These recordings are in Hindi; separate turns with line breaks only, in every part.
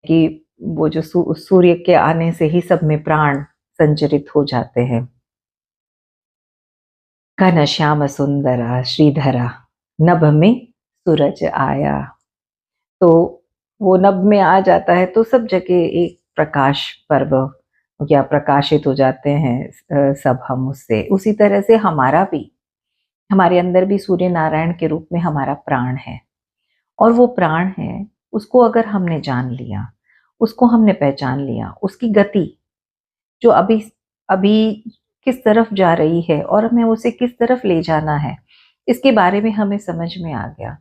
कि वो जो सूर्य के आने से ही सब में प्राण संचरित हो जाते हैं। घन श्याम सुंदरा श्रीधरा, नभ में सूरज आया। तो वो नभ में आ जाता है तो सब जगह एक प्रकाश पर्व या प्रकाशित हो जाते हैं सब हम उससे। उसी तरह से हमारा भी, हमारे अंदर भी सूर्य नारायण के रूप में हमारा प्राण है, और वो प्राण है, उसको अगर हमने जान लिया, उसको हमने पहचान लिया, उसकी गति जो अभी अभी किस तरफ जा रही है और हमें उसे किस तरफ ले जाना है, इसके बारे में हमें समझ में आ गया,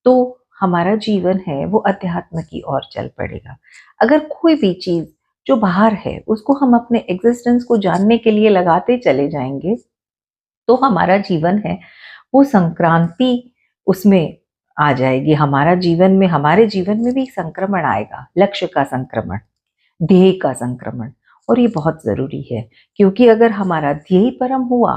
तो हमारा जीवन है वो अध्यात्म की ओर चल पड़ेगा। अगर कोई भी चीज जो बाहर है उसको हम अपने एग्जिस्टेंस को जानने के लिए लगाते चले जाएंगे, तो हमारा जीवन है वो संक्रांति उसमें आ जाएगी। हमारा जीवन में, हमारे जीवन में भी संक्रमण आएगा, लक्ष्य का संक्रमण, ध्येय का संक्रमण। और ये बहुत जरूरी है, क्योंकि अगर हमारा ध्येय परम हुआ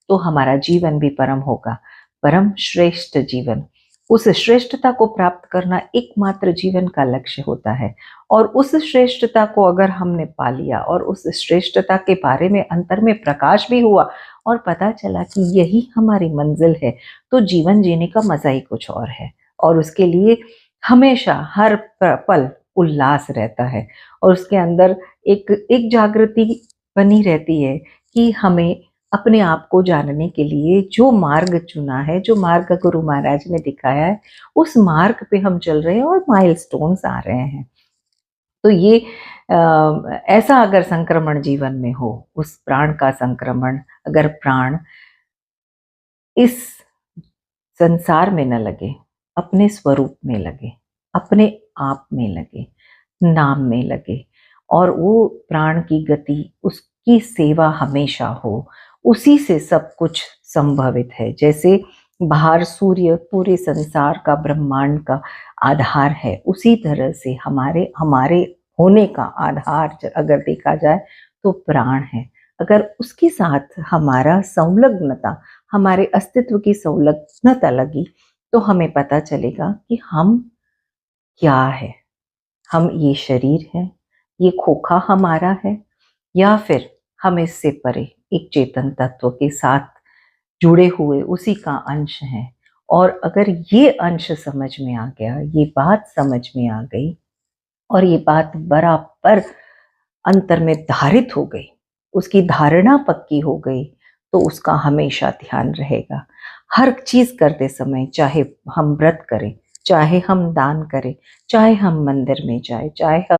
तो हमारा जीवन भी परम होगा, परम श्रेष्ठ जीवन। उस श्रेष्ठता को प्राप्त करना एकमात्र जीवन का लक्ष्य होता है, और उस श्रेष्ठता को अगर हमने पा लिया और उस श्रेष्ठता के बारे में अंतर में प्रकाश भी हुआ और पता चला कि यही हमारी मंजिल है, तो जीवन जीने का मजा ही कुछ और है। और उसके लिए हमेशा हर पल उल्लास रहता है, और उसके अंदर एक एक जागृति बनी रहती है कि हमें अपने आप को जानने के लिए जो मार्ग चुना है, जो मार्ग गुरु महाराज ने दिखाया है, उस मार्ग पे हम चल रहे हैं और माइलस्टोन्स आ रहे हैं। तो ये ऐसा अगर संक्रमण जीवन में हो, उस प्राण का संक्रमण, अगर प्राण इस संसार में न लगे, अपने स्वरूप में लगे, अपने आप में लगे, नाम में लगे, और वो प्राण की गति, उसकी सेवा हमेशा हो, उसी से सब कुछ संभवित है। जैसे बाहर सूर्य पूरे संसार का, ब्रह्मांड का आधार है, उसी तरह से हमारे हमारे होने का आधार अगर देखा जाए तो प्राण है। अगर उसके साथ हमारा संलग्नता, हमारे अस्तित्व की संलग्नता लगी, तो हमें पता चलेगा कि हम क्या है। हम ये शरीर है, ये खोखा हमारा है, या फिर हम इससे परे एक चेतन तत्व के साथ जुड़े हुए उसी का अंश हैं। और अगर ये अंश समझ में आ गया, ये बात समझ में आ गई, और ये बात बराबर अंतर में धारित हो गई, उसकी धारणा पक्की हो गई, तो उसका हमेशा ध्यान रहेगा। हर चीज करते समय, चाहे हम व्रत करें, चाहे हम दान करें, चाहे हम मंदिर में जाए, चाहे हम